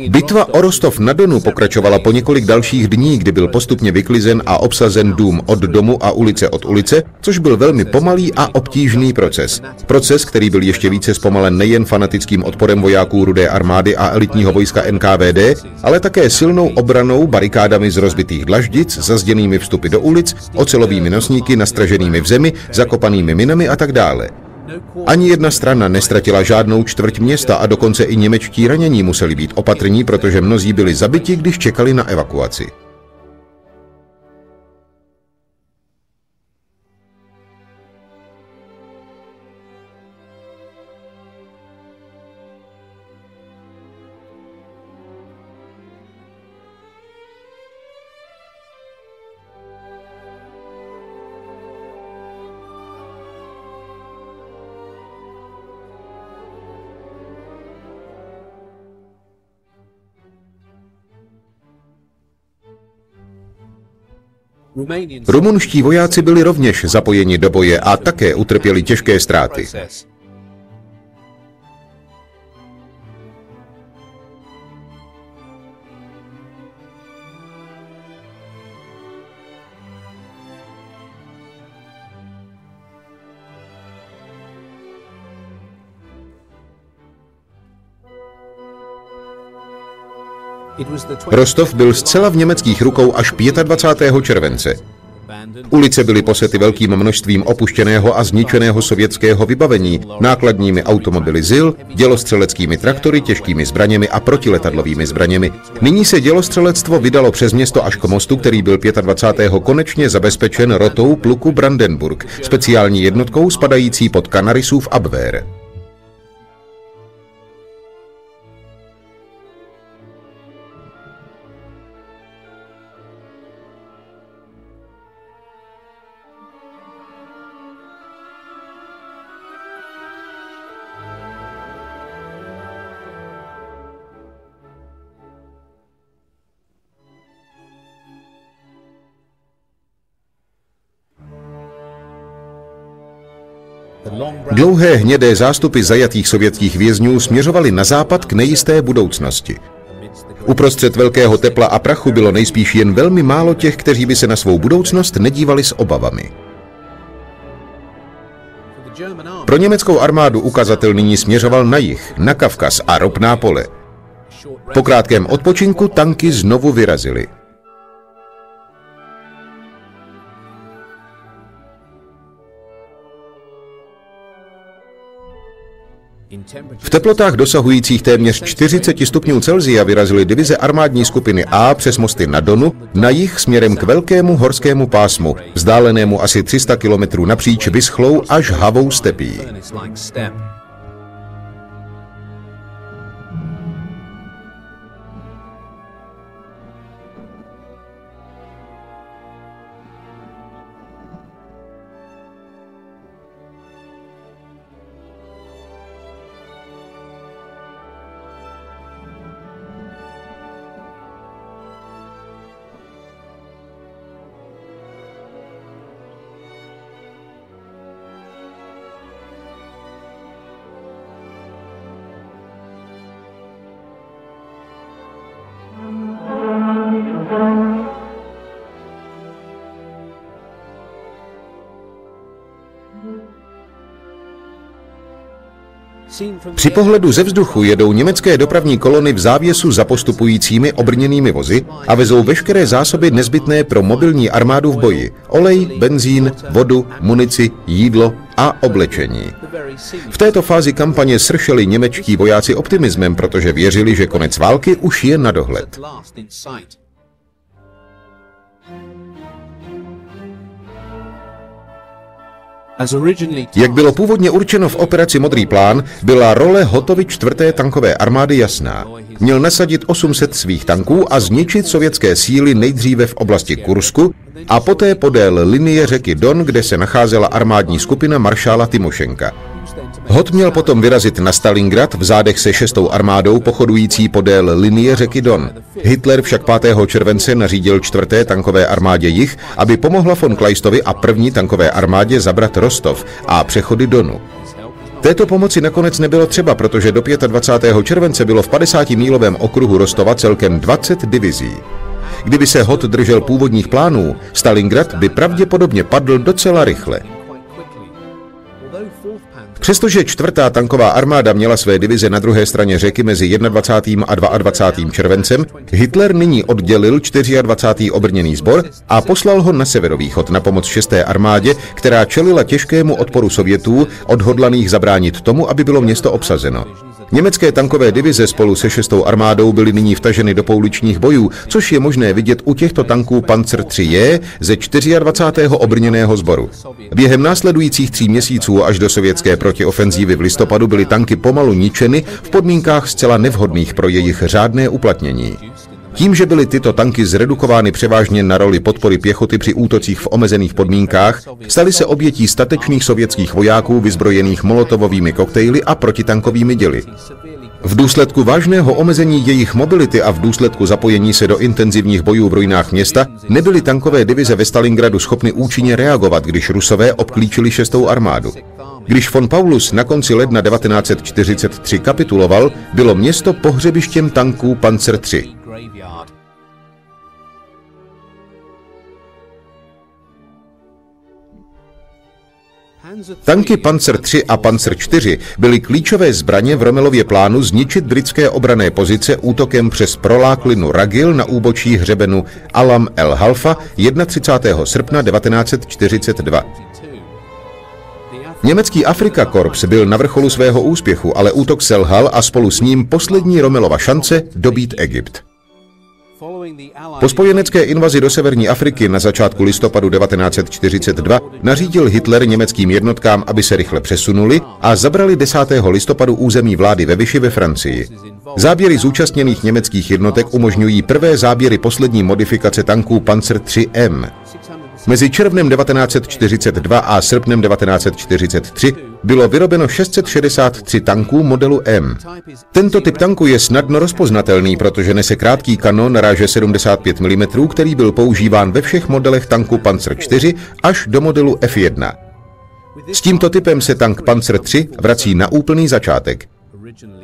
Bitva o Rostov na Donu pokračovala po několik dalších dní, kdy byl postupně vyklizen a obsazen dům od domu a ulice od ulice, což byl velmi pomalý a obtížný proces. Proces, který byl ještě více zpomalen nejen fanatickým odporem vojáků Rudé armády a elitního vojska NKVD, ale také silnou obranou, barikádami z rozbitých dlaždic, zazděnými vstupy do ulic, ocelovými nosníky nastraženými v zemi, zakopanými minami a tak dále. Ani jedna strana nestratila žádnou čtvrť města a dokonce i němečtí ranění museli být opatrní, protože mnozí byli zabiti, když čekali na evakuaci. Rumunští vojáci byli rovněž zapojeni do boje a také utrpěli těžké ztráty. Rostov byl zcela v německých rukou až 25. července. Ulice byly posety velkým množstvím opuštěného a zničeného sovětského vybavení, nákladními automobily ZIL, dělostřeleckými traktory, těžkými zbraněmi a protiletadlovými zbraněmi. Nyní se dělostřelectvo vydalo přes město až k mostu, který byl 25. konečně zabezpečen rotou pluku Brandenburg, speciální jednotkou spadající pod Canarisův Abwehr. Dlouhé hnědé zástupy zajatých sovětských vězňů směřovaly na západ k nejisté budoucnosti. Uprostřed velkého tepla a prachu bylo nejspíš jen velmi málo těch, kteří by se na svou budoucnost nedívali s obavami. Pro německou armádu ukazatel nyní směřoval na jih, na Kavkaz a ropná pole. Po krátkém odpočinku tanky znovu vyrazily. V teplotách dosahujících téměř 40 stupňů Celsia vyrazily divize armádní skupiny A přes mosty na Donu na jih směrem k velkému horskému pásmu, vzdálenému asi 300 kilometrů napříč vyschlou až havou stepí. Při pohledu ze vzduchu jedou německé dopravní kolony v závěsu za postupujícími obrněnými vozy a vezou veškeré zásoby nezbytné pro mobilní armádu v boji. Olej, benzín, vodu, munici, jídlo a oblečení. V této fázi kampaně sršeli němečtí vojáci optimismem, protože věřili, že konec války už je na dohled. Jak bylo původně určeno v operaci Modrý plán, byla role Hotovy 4. tankové armády jasná. Měl nasadit 800 svých tanků a zničit sovětské síly nejdříve v oblasti Kursku a poté podél linie řeky Don, kde se nacházela armádní skupina maršála Tymošenka. Hot měl potom vyrazit na Stalingrad v zádech se 6. armádou pochodující podél linie řeky Don. Hitler však 5. července nařídil 4. tankové armádě jih, aby pomohla von Kleistovi a 1. tankové armádě zabrat Rostov a přechody Donu. Této pomoci nakonec nebylo třeba, protože do 25. července bylo v 50-mílovém okruhu Rostova celkem 20 divizí. Kdyby se Hoth držel původních plánů, Stalingrad by pravděpodobně padl docela rychle. Přestože 4. tanková armáda měla své divize na druhé straně řeky mezi 21. a 22. červencem, Hitler nyní oddělil 24. obrněný sbor a poslal ho na severovýchod na pomoc 6. armádě, která čelila těžkému odporu Sovětů, odhodlaných zabránit tomu, aby bylo město obsazeno. Německé tankové divize spolu se 6. armádou byly nyní vtaženy do pouličních bojů, což je možné vidět u těchto tanků Panzer III ze 24. obrněného sboru. Během následujících 3 měsíců až do sovětské protiofenzívy v listopadu byly tanky pomalu ničeny v podmínkách zcela nevhodných pro jejich řádné uplatnění. Tím, že byly tyto tanky zredukovány převážně na roli podpory pěchoty při útocích v omezených podmínkách, staly se obětí statečných sovětských vojáků vyzbrojených molotovovými koktejly a protitankovými děly. V důsledku vážného omezení jejich mobility a v důsledku zapojení se do intenzivních bojů v ruinách města nebyly tankové divize ve Stalingradu schopny účinně reagovat, když Rusové obklíčili 6. armádu. Když von Paulus na konci ledna 1943 kapituloval, bylo město pohřebištěm tanků Panzer III. Tanky Panzer III a Panzer IV byly klíčové zbraně v Rommelově plánu zničit britské obranné pozice útokem přes proláklinu Ragil na úbočí hřebenu Alam el Halfa 31. srpna 1942. Německý Afrika Korps byl na vrcholu svého úspěchu, ale útok selhal a spolu s ním poslední Rommelova šance dobít Egypt. Po spojenecké invazi do severní Afriky na začátku listopadu 1942 nařídil Hitler německým jednotkám, aby se rychle přesunuli a zabrali 10. listopadu území vlády ve Vichy ve Francii. Záběry zúčastněných německých jednotek umožňují prvé záběry poslední modifikace tanků Panzer III-M. Mezi červnem 1942 a srpnem 1943 bylo vyrobeno 663 tanků modelu M. Tento typ tanku je snadno rozpoznatelný, protože nese krátký kanon ráže 75 mm, který byl používán ve všech modelech tanku Panzer IV až do modelu F1. S tímto typem se tank Panzer III vrací na úplný začátek.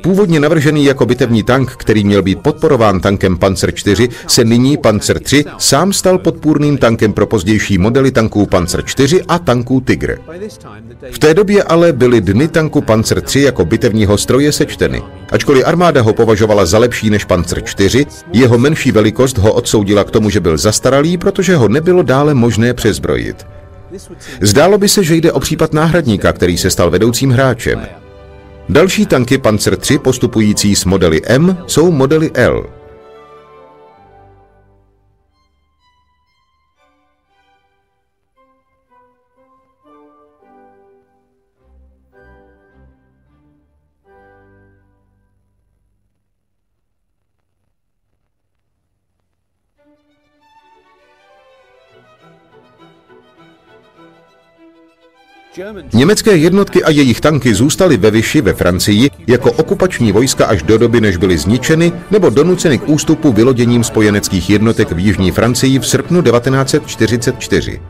Původně navržený jako bitevní tank, který měl být podporován tankem Panzer IV, se nyní Panzer III sám stal podpůrným tankem pro pozdější modely tanků Panzer IV a tanků Tiger. V té době ale byly dny tanku Panzer III jako bitevního stroje sečteny. Ačkoliv armáda ho považovala za lepší než Panzer IV, jeho menší velikost ho odsoudila k tomu, že byl zastaralý, protože ho nebylo dále možné přezbrojit. Zdálo by se, že jde o případ náhradníka, který se stal vedoucím hráčem. Další tanky Panzer III postupující s modely M jsou modely L. Německé jednotky a jejich tanky zůstaly ve Vichy ve Francii jako okupační vojska až do doby, než byly zničeny nebo donuceny k ústupu vyloděním spojeneckých jednotek v jižní Francii v srpnu 1944.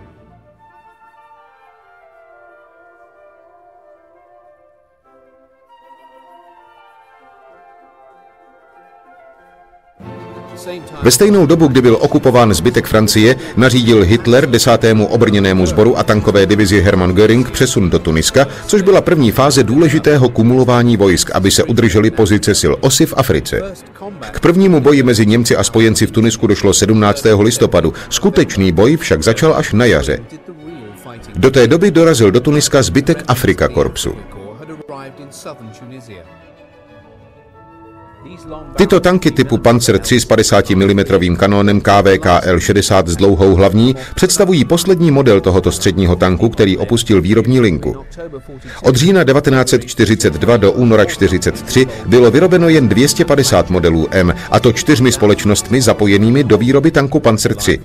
Ve stejnou dobu, kdy byl okupován zbytek Francie, nařídil Hitler 10. obrněnému sboru a tankové divizi Hermann Göring přesun do Tuniska, což byla první fáze důležitého kumulování vojsk, aby se udržely pozice sil osy v Africe. K prvnímu boji mezi Němci a spojenci v Tunisku došlo 17. listopadu, skutečný boj však začal až na jaře. Do té doby dorazil do Tuniska zbytek Afrika Korpsu. Tyto tanky typu Panzer III s 50 mm kanónem KVKL-60 s dlouhou hlavní představují poslední model tohoto středního tanku, který opustil výrobní linku. Od října 1942 do února 1943 bylo vyrobeno jen 250 modelů M, a to 4 společnostmi zapojenými do výroby tanku Panzer III.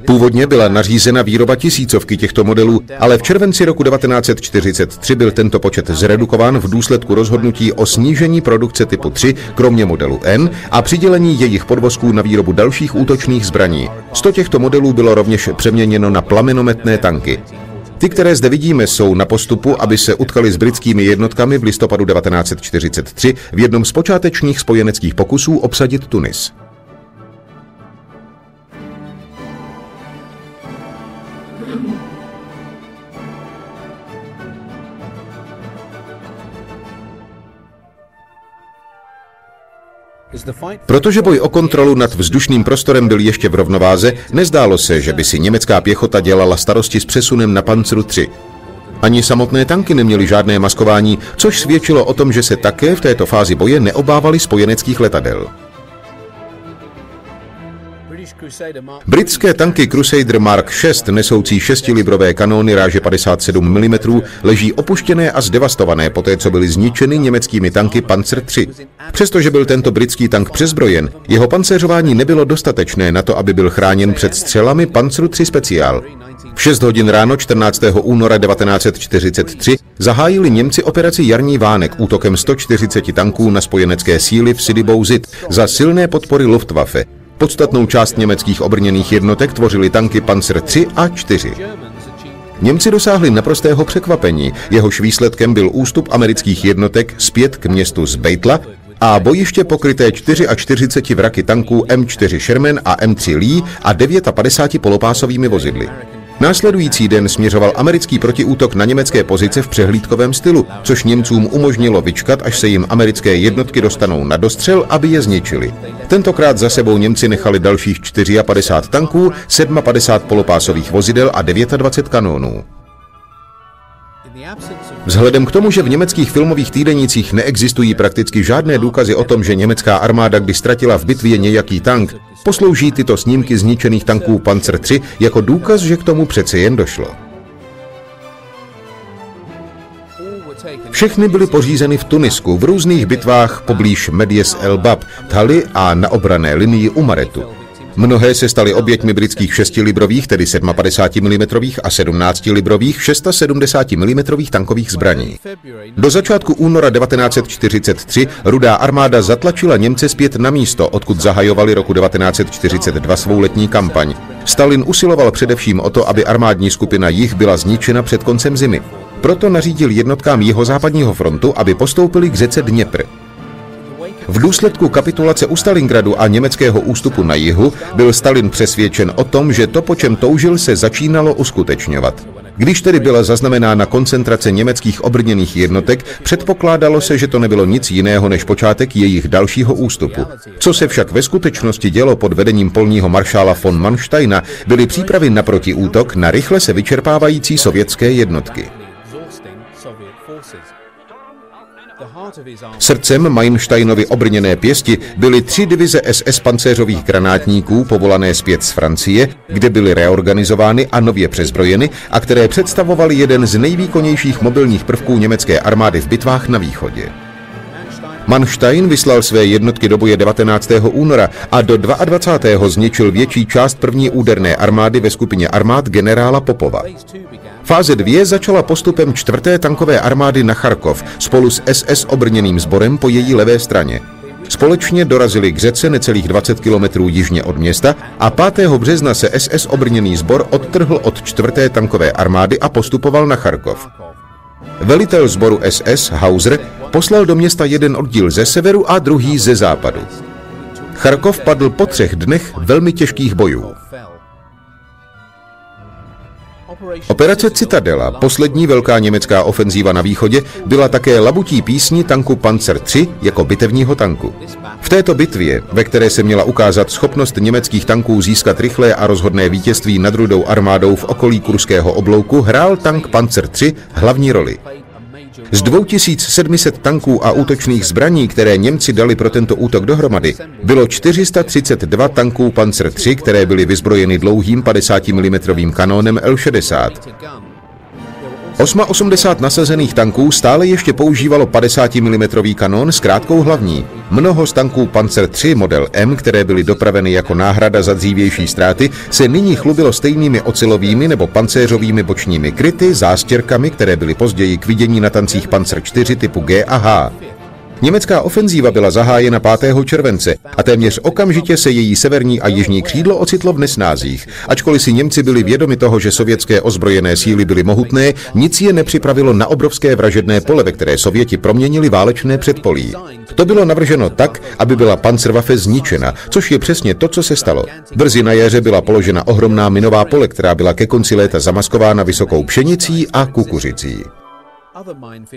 Původně byla nařízena výroba tisícovky těchto modelů, ale v červenci roku 1943 byl tento počet zredukován v důsledku rozhodnutí o snížení produkce typu 3, kromě modelu N, a přidělení jejich podvozků na výrobu dalších útočných zbraní. 100 těchto modelů bylo rovněž přeměněno na plamenometné tanky. Ty, které zde vidíme, jsou na postupu, aby se utkali s britskými jednotkami v listopadu 1943 v jednom z počátečních spojeneckých pokusů obsadit Tunis. Protože boj o kontrolu nad vzdušným prostorem byl ještě v rovnováze, nezdálo se, že by si německá pěchota dělala starosti s přesunem na Panzeru 3. Ani samotné tanky neměly žádné maskování, což svědčilo o tom, že se také v této fázi boje neobávali spojeneckých letadel. Britské tanky Crusader Mark 6 nesoucí 6-librové kanóny ráže 57 mm leží opuštěné a zdevastované poté, co byly zničeny německými tanky Panzer 3. Přestože byl tento britský tank přezbrojen, jeho pancéřování nebylo dostatečné na to, aby byl chráněn před střelami Panzeru 3 Special. V 6 hodin ráno 14. února 1943 zahájili Němci operaci Jarní vánek útokem 140 tanků na spojenecké síly v Sidi Bouzid za silné podpory Luftwaffe. Podstatnou část německých obrněných jednotek tvořily tanky Panzer 3 a 4. Němci dosáhli naprostého překvapení, jehož výsledkem byl ústup amerických jednotek zpět k městu Zbejtla a bojiště pokryté 44 vraky tanků M4 Sherman a M3 Lee a 59 polopásovými vozidly. Následující den směřoval americký protiútok na německé pozice v přehlídkovém stylu, což Němcům umožnilo vyčkat, až se jim americké jednotky dostanou na dostřel, aby je zničili. Tentokrát za sebou Němci nechali dalších 54 tanků, 57 polopásových vozidel a 29 kanónů. Vzhledem k tomu, že v německých filmových týdenících neexistují prakticky žádné důkazy o tom, že německá armáda by ztratila v bitvě nějaký tank, poslouží tyto snímky zničených tanků Panzer 3 jako důkaz, že k tomu přece jen došlo. Všechny byly pořízeny v Tunisku v různých bitvách poblíž Medies el Bab, Thali a na obranné linii u Maretu. Mnohé se staly oběťmi britských 6-librových, tedy 57 mm a 17-librových 670 mm tankových zbraní. Do začátku února 1943 Rudá armáda zatlačila Němce zpět na místo, odkud zahajovali roku 1942 svou letní kampaň. Stalin usiloval především o to, aby armádní skupina Jih byla zničena před koncem zimy. Proto nařídil jednotkám jihozápadního frontu, aby postoupili k řece Dněpr. V důsledku kapitulace u Stalingradu a německého ústupu na jihu byl Stalin přesvědčen o tom, že to, po čem toužil, se začínalo uskutečňovat. Když tedy byla zaznamenána koncentrace německých obrněných jednotek, předpokládalo se, že to nebylo nic jiného než počátek jejich dalšího ústupu. Co se však ve skutečnosti dělo pod vedením polního maršála von Mansteina, byly přípravy na protiútok na rychle se vyčerpávající sovětské jednotky. Srdcem Mansteinovy obrněné pěsti byly 3 divize SS pancéřových granátníků povolané zpět z Francie, kde byly reorganizovány a nově přezbrojeny a které představovaly jeden z nejvýkonnějších mobilních prvků německé armády v bitvách na východě. Manstein vyslal své jednotky do boje 19. února a do 22. zničil větší část první úderné armády ve skupině armád generála Popova. Fáze 2 začala postupem 4. tankové armády na Charkov spolu s SS obrněným sborem po její levé straně. Společně dorazili k řece necelých 20 kilometrů jižně od města a 5. března se SS obrněný sbor odtrhl od 4. tankové armády a postupoval na Charkov. Velitel sboru SS Hauser poslal do města jeden oddíl ze severu a druhý ze západu. Charkov padl po 3 dnech velmi těžkých bojů. Operace Citadela, poslední velká německá ofenzíva na východě, byla také labutí písni tanku Panzer 3 jako bitevního tanku. V této bitvě, ve které se měla ukázat schopnost německých tanků získat rychlé a rozhodné vítězství nad Rudou armádou v okolí Kurského oblouku, hrál tank Panzer 3 hlavní roli. Z 2700 tanků a útočných zbraní, které Němci dali pro tento útok dohromady, bylo 432 tanků Panzer 3, které byly vyzbrojeny dlouhým 50 mm kanónem L60. 88 nasazených tanků stále ještě používalo 50 mm kanón s krátkou hlavní. Mnoho z tanků Panzer 3 model M, které byly dopraveny jako náhrada za dřívější ztráty, se nyní chlubilo stejnými ocelovými nebo pancéřovými bočními kryty, zástěrkami, které byly později k vidění na tancích Panzer 4 typu G a H. Německá ofenzíva byla zahájena 5. července a téměř okamžitě se její severní a jižní křídlo ocitlo v nesnázích. Ačkoliv si Němci byli vědomi toho, že sovětské ozbrojené síly byly mohutné, nic je nepřipravilo na obrovské vražedné pole, ve které Sověti proměnili válečné předpolí. To bylo navrženo tak, aby byla Panzerwaffe zničena, což je přesně to, co se stalo. Brzy na jaře byla položena ohromná minová pole, která byla ke konci léta zamaskována vysokou pšenicí a kukuřicí.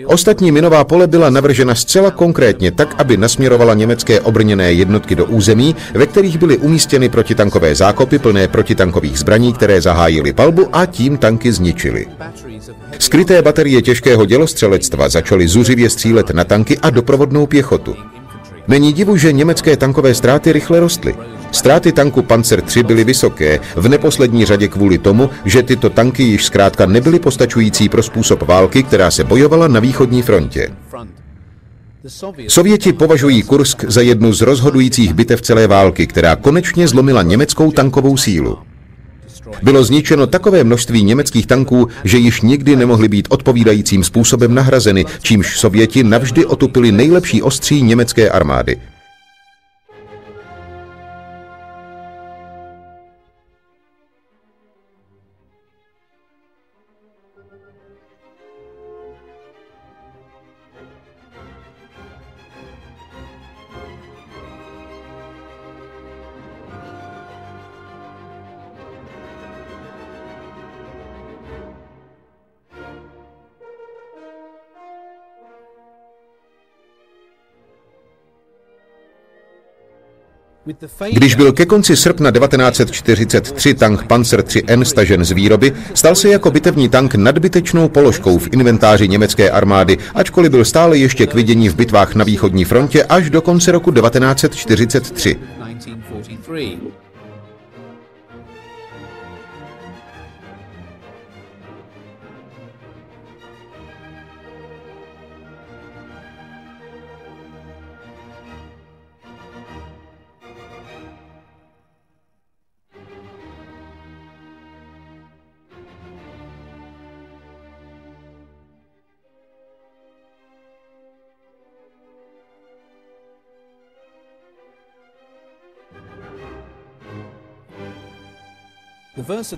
Ostatní minová pole byla navržena zcela konkrétně tak, aby nasměrovala německé obrněné jednotky do území, ve kterých byly umístěny protitankové zákopy plné protitankových zbraní, které zahájily palbu a tím tanky zničily. Skryté baterie těžkého dělostřelectva začaly zuřivě střílet na tanky a doprovodnou pěchotu. Není divu, že německé tankové ztráty rychle rostly. Ztráty tanku Panzer III byly vysoké, v neposlední řadě kvůli tomu, že tyto tanky již zkrátka nebyly postačující pro způsob války, která se bojovala na východní frontě. Sověti považují Kursk za jednu z rozhodujících bitev celé války, která konečně zlomila německou tankovou sílu. Bylo zničeno takové množství německých tanků, že již nikdy nemohly být odpovídajícím způsobem nahrazeny, čímž Sověti navždy otupili nejlepší ostří německé armády. Když byl ke konci srpna 1943 tank Panzer IIIn stažen z výroby, stal se jako bitevní tank nadbytečnou položkou v inventáři německé armády, ačkoliv byl stále ještě k vidění v bitvách na východní frontě až do konce roku 1943.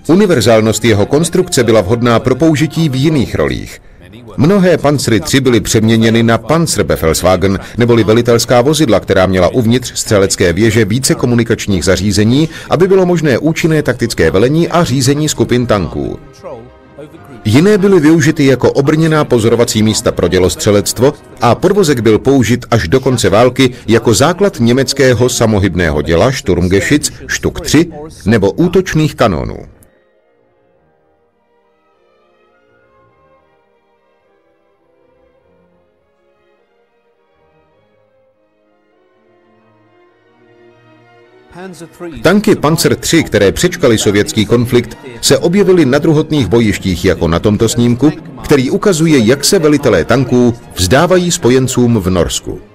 Univerzálnost jeho konstrukce byla vhodná pro použití v jiných rolích. Mnohé Panzery III byly přeměněny na Panzerbefehlswagen, neboli velitelská vozidla, která měla uvnitř střelecké věže více komunikačních zařízení, aby bylo možné účinné taktické velení a řízení skupin tanků. Jiné byly využity jako obrněná pozorovací místa pro dělostřelectvo a podvozek byl použit až do konce války jako základ německého samohybného děla Sturmgeschütz Stuck 3 nebo útočných kanónů. Tanky Panzer III, které přečkaly sovětský konflikt, se objevily na druhotných bojištích jako na tomto snímku, který ukazuje, jak se velitelé tanků vzdávají spojencům v Norsku.